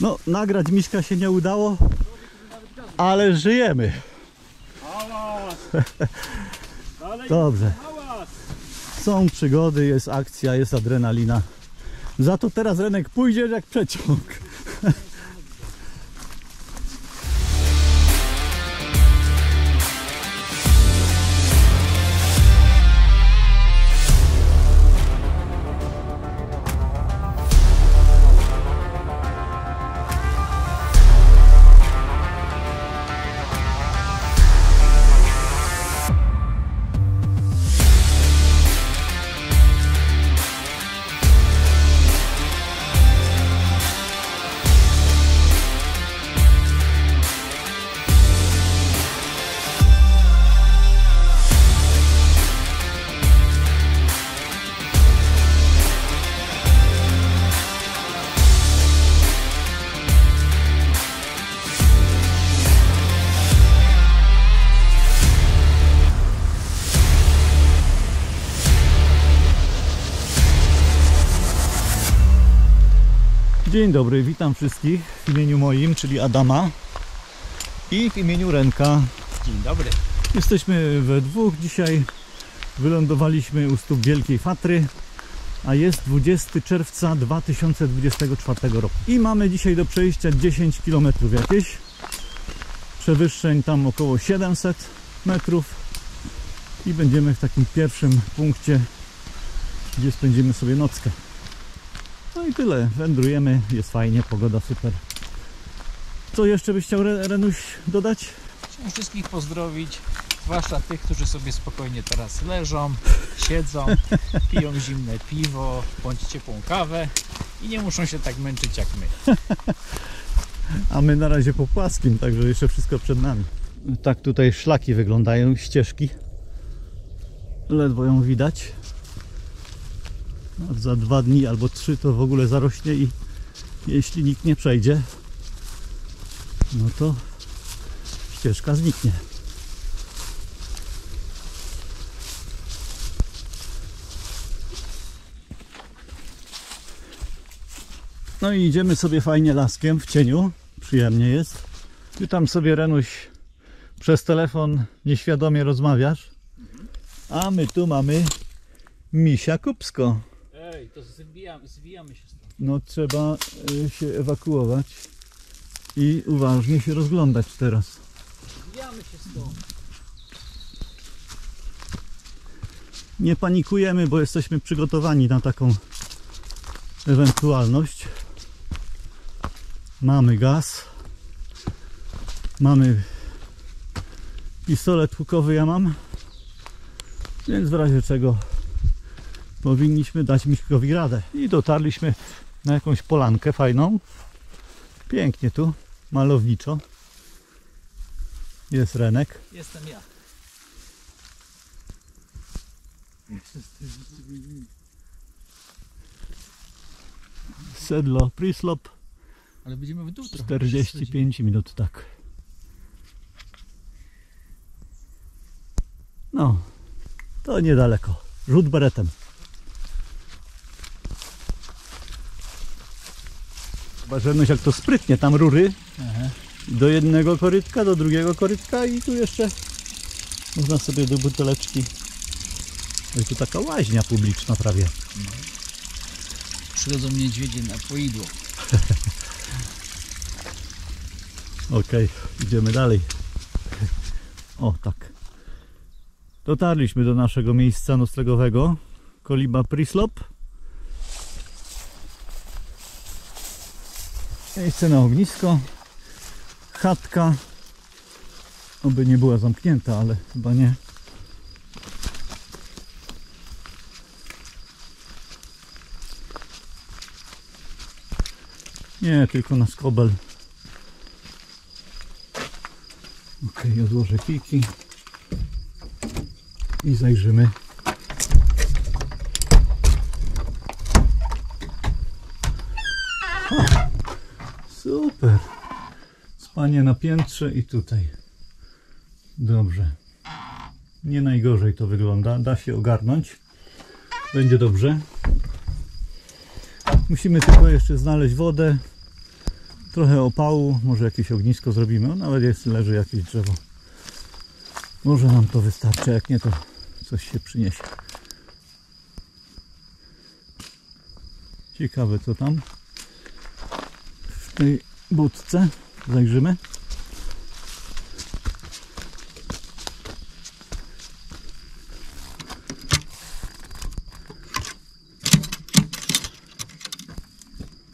No, nagrać Miśka się nie udało, ale żyjemy. Dobrze. Są przygody, jest akcja, jest adrenalina. Za to teraz Renek pójdziesz jak przeciąg. Dzień dobry, witam wszystkich w imieniu moim, czyli Adama, i w imieniu Renka. Dzień dobry. Jesteśmy we dwóch dzisiaj. Wylądowaliśmy u stóp Wielkiej Fatry, a jest 20 czerwca 2024 roku. I mamy dzisiaj do przejścia 10 km jakieś. Przewyższeń tam około 700 metrów. I będziemy w takim pierwszym punkcie, gdzie spędzimy sobie nockę. No i tyle, wędrujemy, jest fajnie, pogoda super. Co jeszcze byś chciał, Renuś, dodać? Chciałem wszystkich pozdrowić, zwłaszcza tych, którzy sobie spokojnie teraz leżą, siedzą, piją zimne piwo bądź ciepłą kawę i nie muszą się tak męczyć jak my. A my na razie po płaskim, także jeszcze wszystko przed nami. Tak tutaj szlaki wyglądają, ścieżki. Ledwo ją widać. Za 2 dni albo 3 to w ogóle zarośnie i jeśli nikt nie przejdzie, no to ścieżka zniknie. No i idziemy sobie fajnie laskiem w cieniu, przyjemnie jest. Ty tam sobie, Renuś, przez telefon nieświadomie rozmawiasz, a my tu mamy misia Kupsko. Ej, to zwijamy się stąd. No trzeba się ewakuować i uważnie się rozglądać teraz. Zwijamy się stąd. Nie panikujemy, bo jesteśmy przygotowani na taką ewentualność. Mamy gaz. Mamy pistolet hukowy, ja mam. Więc w razie czego powinniśmy dać Miśkowi radę. I dotarliśmy na jakąś polankę fajną. Pięknie tu, malowniczo. Jest Renek. Jestem ja. Sedlo Prislop. Ale będziemy w dół trochę. 45 minut, tak. No, to niedaleko. Rzut beretem. Zobaczymy, jak to sprytnie, tam rury. Aha. Do jednego korytka, do drugiego korytka i tu jeszcze można sobie do buteleczki. Jest tu taka łaźnia publiczna prawie. No. Przychodzą niedźwiedzie na poidło. Okej, idziemy dalej. O, tak. Dotarliśmy do naszego miejsca noclegowego. Koliba Prislop. Miejsce na ognisko. Chatka. Oby nie była zamknięta, ale chyba nie. Nie, tylko na skobel. Ok, odłożę kijki i zajrzymy. Ha, super. Spanie na piętrze i tutaj. Dobrze. Nie najgorzej to wygląda. Da się ogarnąć. Będzie dobrze. Musimy tylko jeszcze znaleźć wodę, Trochę opału, może jakieś ognisko zrobimy. O, nawet jest, leży jakieś drzewo. Może nam to wystarczy, jak nie to coś się przyniesie. Ciekawe co tam w tej budce. Zajrzymy.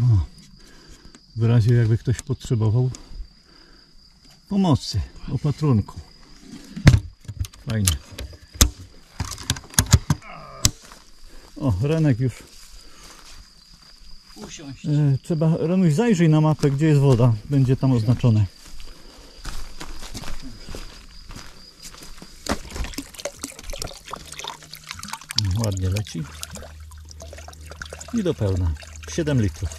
O, w razie jakby ktoś potrzebował pomocy, opatrunku. Fajnie. O, Renek już. Usiąść. Trzeba, Renuś, zajrzyj na mapę, gdzie jest woda. Będzie tam oznaczone. Ładnie leci. I do pełna. 7 litrów.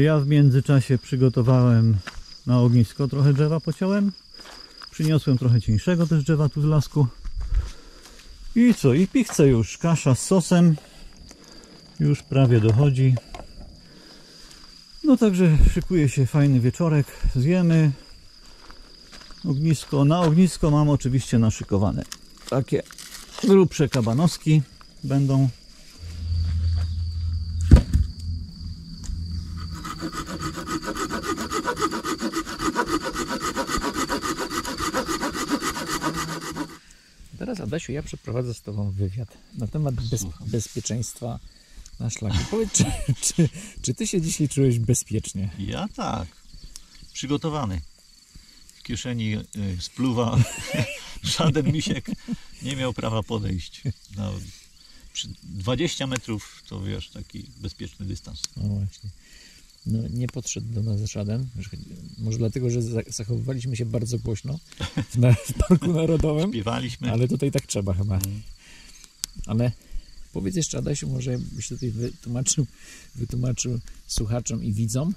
Ja w międzyczasie przygotowałem na ognisko. Trochę drzewa pociąłem. Przyniosłem trochę cieńszego też drzewa tu z lasku. I co? I pichcę już. Kasza z sosem. Już prawie dochodzi. No także szykuje się fajny wieczorek. Zjemy. Ognisko. Na ognisko mam oczywiście naszykowane takie grubsze kabanowski będą. Teraz, Adasiu, ja przeprowadzę z Tobą wywiad na temat bezpieczeństwa na szlaku. Powiedz, czy Ty się dzisiaj czułeś bezpiecznie? Ja tak. Przygotowany. W kieszeni spluwa. Żaden misiek nie miał prawa podejść. No, 20 metrów to wiesz, taki bezpieczny dystans. No właśnie. No, nie podszedł do nas żaden. Może dlatego, że zachowywaliśmy się bardzo głośno w Parku Narodowym. Śpiewaliśmy. Ale tutaj tak trzeba chyba. Ale powiedz jeszcze, Adasiu, może byś tutaj wytłumaczył słuchaczom i widzom,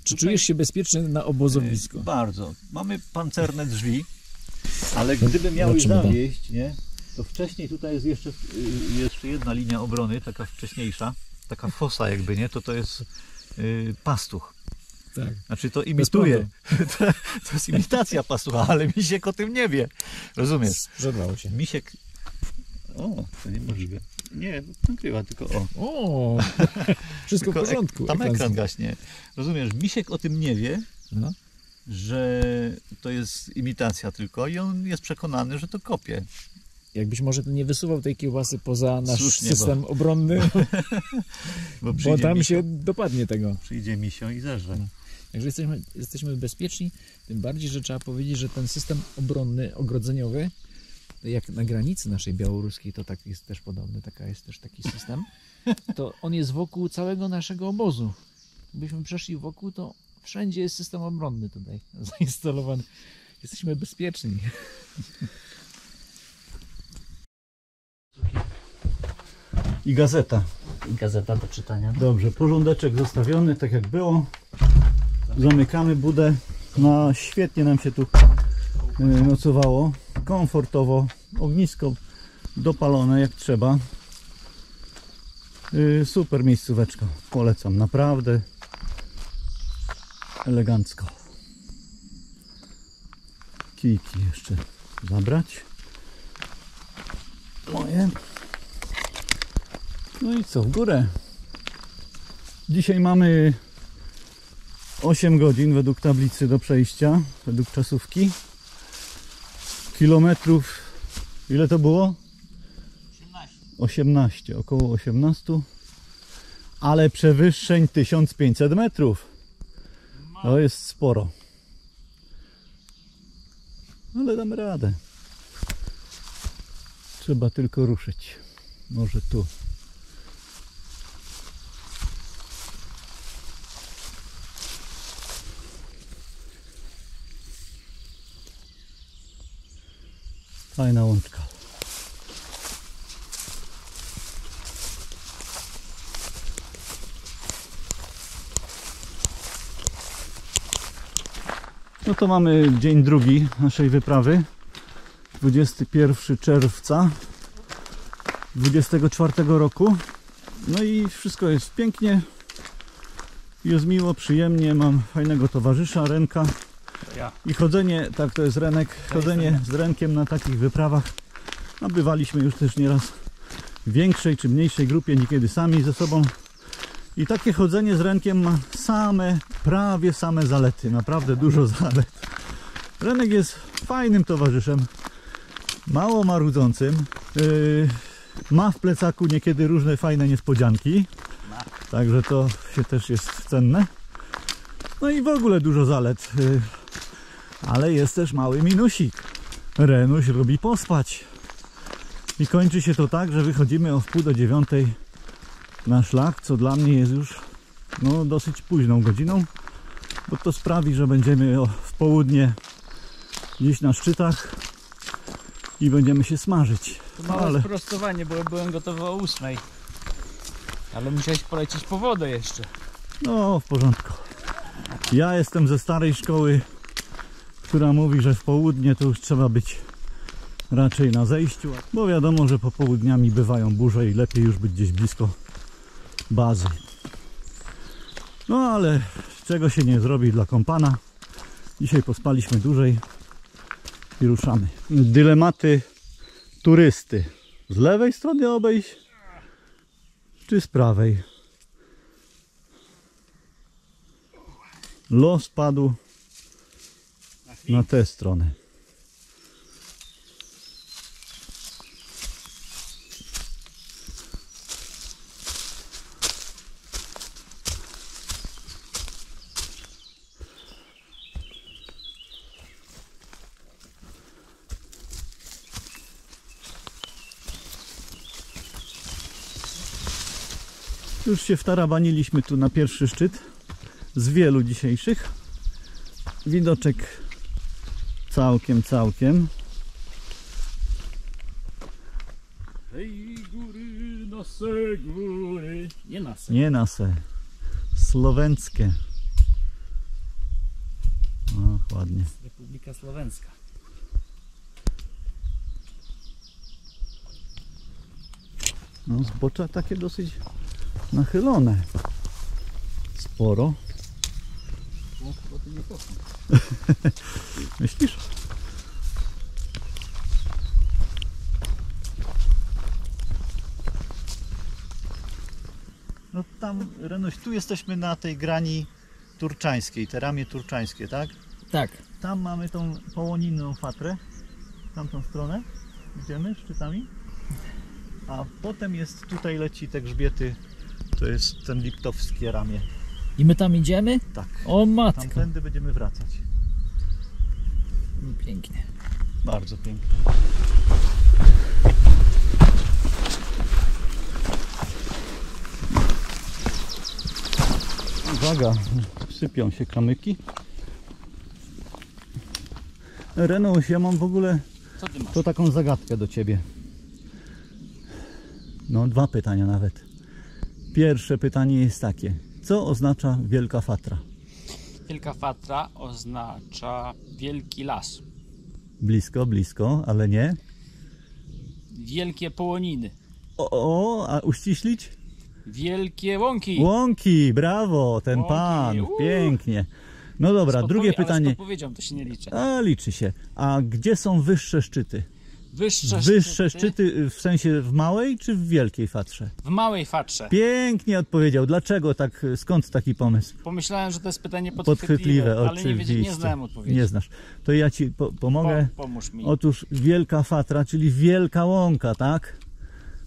czy czujesz się bezpieczny na obozowisku? Bardzo. Mamy pancerne drzwi, ale gdyby miały zawieść, nie, to wcześniej tutaj jest jeszcze jedna linia obrony, taka wcześniejsza, taka fosa jakby, nie, to jest pastuch. Tak. Znaczy to imituje. To jest imitacja pastucha, ale misiek o tym nie wie. Rozumiesz? Sprzedał się. Misiek... O, to niemożliwe. Nie, nagrywa tylko o. O, wszystko w porządku. Tam ekran gaśnie. Rozumiesz, misiek o tym nie wie, no, że to jest imitacja tylko i on jest przekonany, że to kopie. Jakbyś może nie wysuwał tej kiełbasy poza nasz Słusznie, system obronny, bo tam się dopadnie tego. Przyjdzie misio i zeżre. No. Także jesteśmy bezpieczni, tym bardziej, że trzeba powiedzieć, że ten system obronny, ogrodzeniowy, jak na granicy naszej białoruskiej, to tak jest też podobny, jest też taki system, to on jest wokół całego naszego obozu. Gdybyśmy przeszli wokół, to wszędzie jest system obronny tutaj zainstalowany. Jesteśmy bezpieczni. I gazeta. I gazeta do czytania. Dobrze, porządeczek zostawiony, tak jak było. Zamykamy budę. No, świetnie nam się tu nocowało. Komfortowo. Ognisko dopalone jak trzeba. Super miejscóweczka. Polecam. Naprawdę elegancko. Kijki jeszcze zabrać. Moje. No i co, w górę. Dzisiaj mamy 8 godzin według tablicy do przejścia, według czasówki. Kilometrów, ile to było? 18, około 18. Ale przewyższeń 1500 metrów. To jest sporo. Ale damy radę. Trzeba tylko ruszyć. Może tu. Fajna łączka. No to mamy dzień drugi naszej wyprawy. 21 czerwca 24 roku. No i wszystko jest pięknie. Jest miło, przyjemnie, mam fajnego towarzysza, Renka. Ja. I chodzenie, tak to jest Renek, chodzenie z Renkiem na takich wyprawach. A bywaliśmy już też nieraz w większej czy mniejszej grupie, niekiedy sami ze sobą. I takie chodzenie z Renkiem ma prawie same zalety, naprawdę dużo zalet. Renek jest fajnym towarzyszem, mało marudzącym, ma w plecaku niekiedy różne fajne niespodzianki, także to się też jest cenne. No i w ogóle dużo zalet, ale jest też mały minusik. Renuś lubi pospać i kończy się to tak, że wychodzimy o 8:30 na szlak, co dla mnie jest już no, dosyć późną godziną, bo to sprawi, że będziemy w południe gdzieś na szczytach i będziemy się smażyć. To małe sprostowanie, bo byłem gotowy o 8, ale musiałeś polecieć po wodę jeszcze. No, w porządku. Ja jestem ze starej szkoły, która mówi, że w południe to już trzeba być raczej na zejściu, bo wiadomo, że popołudniami bywają burze i lepiej już być gdzieś blisko bazy. No ale czego się nie zrobi dla kompana. Dzisiaj pospaliśmy dłużej i ruszamy. Dylematy turysty. Z lewej strony obejść czy z prawej? Los padł na tę stronę. Już się wtarabaniliśmy tu na pierwszy szczyt z wielu dzisiejszych. Widoczek całkiem. Hej góry, nasze góry. Nie nasze. Nie nasze. Słowenckie. O, ładnie. Republika Słoweńska. No, zbocza takie dosyć nachylone. Sporo. Bo ty nie poszło. Myślisz? No tam, Renuś, tu jesteśmy na tej grani turczańskiej, te ramię turczańskie, tak? Tak. Tam mamy tą połoninną fatrę, tamtą stronę, idziemy szczytami. A potem jest, tutaj leci te grzbiety, to jest ten liptowskie ramię. I my tam idziemy? Tak. O matko. Tamtędy będziemy wracać. Pięknie. Bardzo pięknie. Uwaga, sypią się kamyki. Renuś, ja mam w ogóle Co ty masz? to taką zagadkę do ciebie. No, 2 pytania nawet. Pierwsze pytanie jest takie. Co oznacza Wielka Fatra? Wielka Fatra oznacza wielki las. Blisko, ale nie. Wielkie połoniny. A uściślić? Wielkie łąki. Łąki, brawo, ten Łąki, pan, pięknie. No dobra, drugie pytanie. Ale powiedziałem, to się nie liczy. A, liczy się. A gdzie są wyższe szczyty? Wyższe szczyty w sensie w małej czy w Wielkiej Fatrze? w małej Fatrze. Pięknie odpowiedział. Dlaczego tak, skąd taki pomysł? Pomyślałem, że to jest pytanie Podchwytliwe, ale oczywiście. nie znałem odpowiedzi. Nie znasz. To ja ci pomogę. Pomóż mi. Otóż Wielka Fatra, czyli wielka łąka, tak?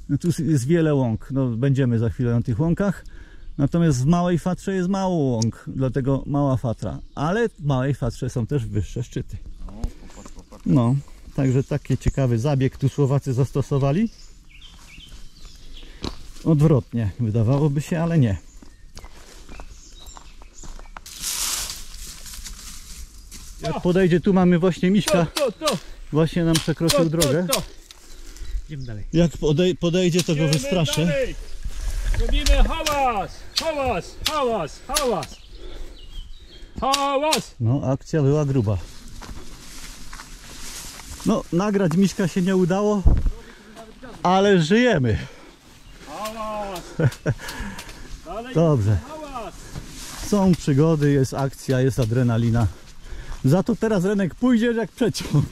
No tu jest wiele łąk. No, będziemy za chwilę na tych łąkach. Natomiast w Małej Fatrze jest mało łąk, dlatego Mała Fatra. Ale w Małej Fatrze są też wyższe szczyty. No, także taki ciekawy zabieg tu Słowacy zastosowali. Odwrotnie, wydawałoby się, ale nie. Jak podejdzie, tu mamy właśnie Miśka. Właśnie nam przekroczył drogę. Idziemy dalej. Jak podejdzie, to go wystraszę. Dalej. Robimy hałas! Hałas! Hałas! Hałas! Hałas! No, akcja była gruba. No, nagrać Miśka się nie udało, ale żyjemy. Hałas! Dalej. Dobrze. Hałas! Są przygody, jest akcja, jest adrenalina. Za to teraz Renek pójdziesz jak przeciąg.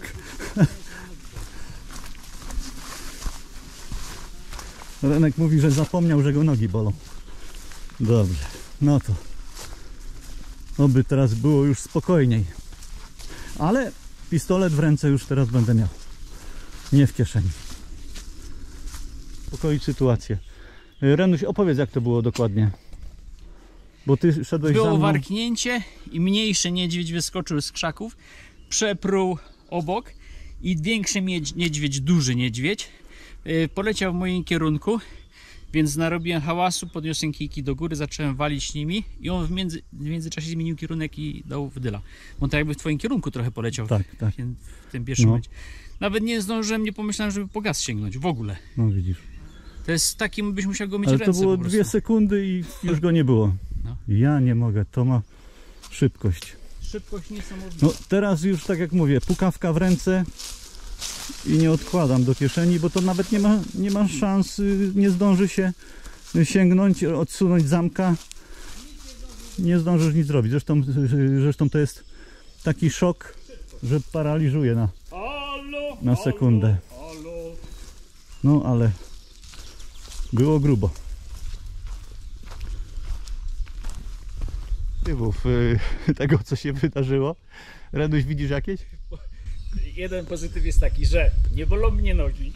Renek mówi, że zapomniał, że go nogi bolą. Dobrze, no to oby teraz było już spokojniej. Ale pistolet w ręce już teraz będę miał. Nie w kieszeni. Uspokoić sytuację. Renuś, opowiedz, jak to było dokładnie. Bo ty szedłeś za Było mną. warknięcie i mniejszy niedźwiedź wyskoczył z krzaków, przepruł obok i większy niedźwiedź, duży niedźwiedź, poleciał w moim kierunku, więc narobiłem hałasu, podniosłem kijki do góry, zacząłem walić nimi i on w międzyczasie zmienił kierunek i dał w dyla. On tak jakby w twoim kierunku trochę poleciał. Tak. W tym pierwszym momencie. Nawet nie zdążyłem, nie pomyślałem, żeby po gaz sięgnąć w ogóle. No widzisz. To jest taki, byś musiał go mieć Ale w ręce to było po prostu. 2 sekundy i już go nie było. No. Ja nie mogę, to ma szybkość. Szybkość niesamowita. No teraz już tak jak mówię, pukawka w ręce i nie odkładam do kieszeni, bo to nawet nie ma szans, nie zdąży się sięgnąć, odsunąć zamka. Nie zdążysz nic zrobić. Zresztą to jest taki szok, że paraliżuje na sekundę. No ale było grubo. Wpływów tego, co się wydarzyło. Renuś, widzisz jakieś? Jeden pozytyw jest taki, że nie bolą mnie nogi,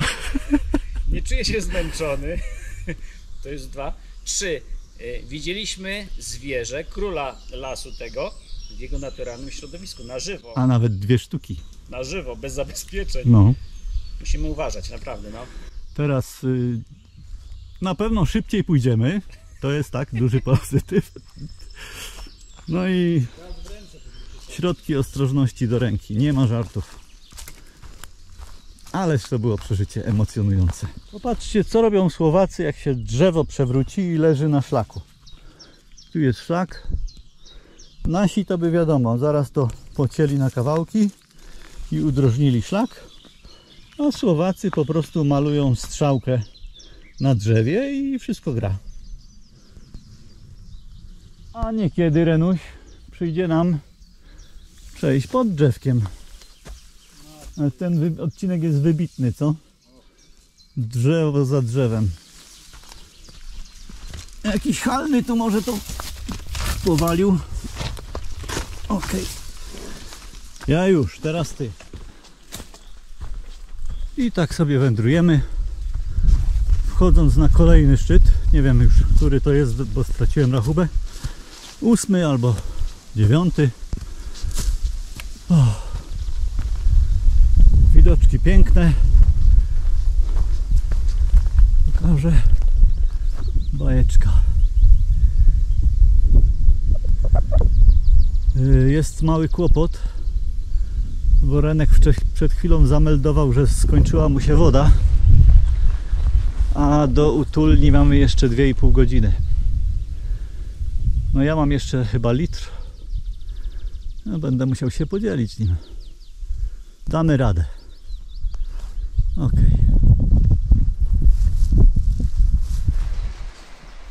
nie czuję się zmęczony, to jest 2. 3. Widzieliśmy zwierzę, króla lasu tego, w jego naturalnym środowisku, na żywo. A nawet 2 sztuki. Na żywo, bez zabezpieczeń. No. Musimy uważać, naprawdę, no. Teraz na pewno szybciej pójdziemy. To jest tak, duży pozytyw. No i środki ostrożności do ręki. Nie ma żartów. Ależ to było przeżycie emocjonujące. Popatrzcie, co robią Słowacy, jak się drzewo przewróci i leży na szlaku. Tu jest szlak. Nasi to by wiadomo, zaraz to pocięli na kawałki i udrożnili szlak. A Słowacy po prostu malują strzałkę na drzewie i wszystko gra. A niekiedy, Renuś, przyjdzie nam przejść pod drzewkiem. Ale ten odcinek jest wybitny, co? Drzewo za drzewem. Jakiś halny tu może to powalił. Okej. Ja już, teraz ty. I tak sobie wędrujemy, wchodząc na kolejny szczyt. Nie wiem już, który to jest, bo straciłem rachubę. 8 albo 9. Widoczki piękne. Pokażę. Bajeczka. Jest mały kłopot, bo Renek przed chwilą zameldował, że skończyła mu się woda, a do utulni mamy jeszcze 2,5 godziny. No ja mam jeszcze chyba litr. No, będę musiał się podzielić nim. Damy radę. Ok.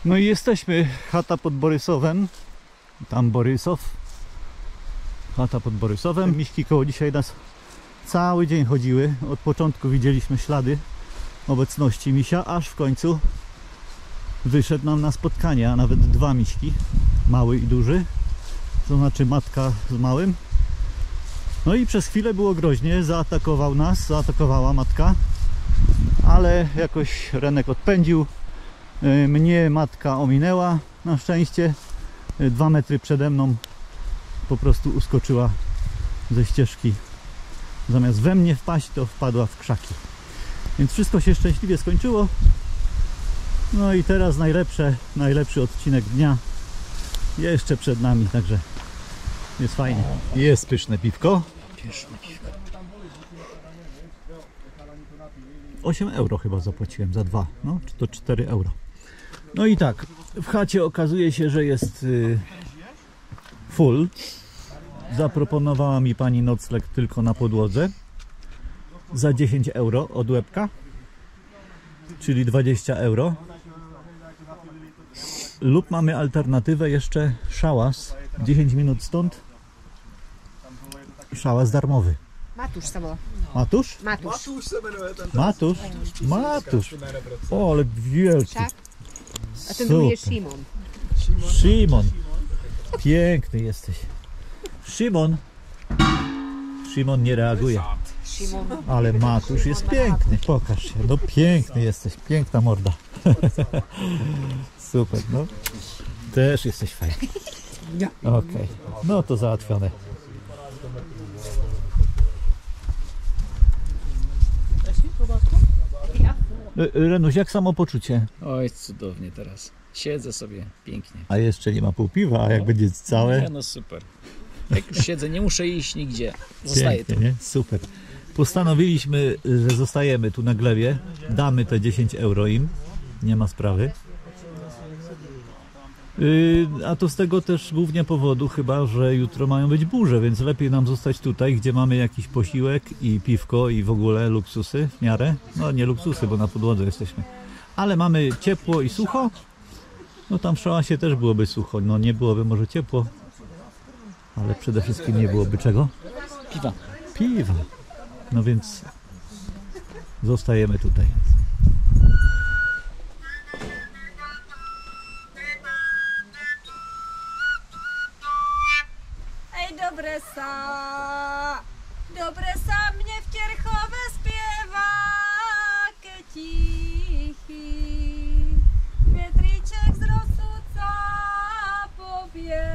No i jesteśmy. Chata pod Borysowem. Tam Borysow. Chata pod Borysowem. Miśki koło dzisiaj nas cały dzień chodziły. Od początku widzieliśmy ślady obecności misia, aż w końcu wyszedł nam na spotkanie, a nawet 2 miśki. Mały i duży. To znaczy matka z małym. No i przez chwilę było groźnie. Zaatakował nas, zaatakowała matka. Ale jakoś Renek odpędził. Mnie matka ominęła na szczęście. 2 metry przede mną po prostu uskoczyła ze ścieżki. Zamiast we mnie wpaść, to wpadła w krzaki. Więc wszystko się szczęśliwie skończyło. No i teraz najlepszy odcinek dnia jeszcze przed nami, także jest fajnie. Jest pyszne piwko. 8 euro chyba zapłaciłem za 2, no czy to 4 euro. No i tak, w chacie okazuje się, że jest full. Zaproponowała mi pani nocleg tylko na podłodze za 10 euro od łebka, czyli 20 euro. Lub mamy alternatywę jeszcze szałas, 10 minut stąd. Szałas darmowy. Matusz samo. Matusz? Matusz. Matusz? Matusz. O, ale wielki. Tak? A ten drugi jest Super. Szymon. Szymon. Piękny jesteś. Szymon. Szymon nie reaguje. Szymon. Ale Matusz jest piękny. Pokaż się. No piękny jesteś. Piękna morda. Super, no. Też jesteś fajny. Okej. No to załatwione. Renuś, jak samopoczucie? Oj, cudownie teraz. Siedzę sobie pięknie. A jeszcze nie ma pół piwa, a jak będzie całe? Nie, no super. Jak już siedzę, nie muszę iść nigdzie. Zostaję tu. Pięknie, nie? Super. Postanowiliśmy, że zostajemy tu na glebie. Damy te 10 euro im. Nie ma sprawy. A to z tego też głównie powodu chyba, że jutro mają być burze, więc lepiej nam zostać tutaj, gdzie mamy jakiś posiłek i piwko i w ogóle luksusy w miarę. No nie luksusy, bo na podłodze jesteśmy. Ale mamy ciepło i sucho. No tam w Szałasie też byłoby sucho. No nie byłoby może ciepło. Ale przede wszystkim nie byłoby czego? Piwa. Piwa. No więc zostajemy tutaj. Ej, dobre sa mnie w Kierchowe śpiewa, cichy, wiatriczek z Rosuca powiewa.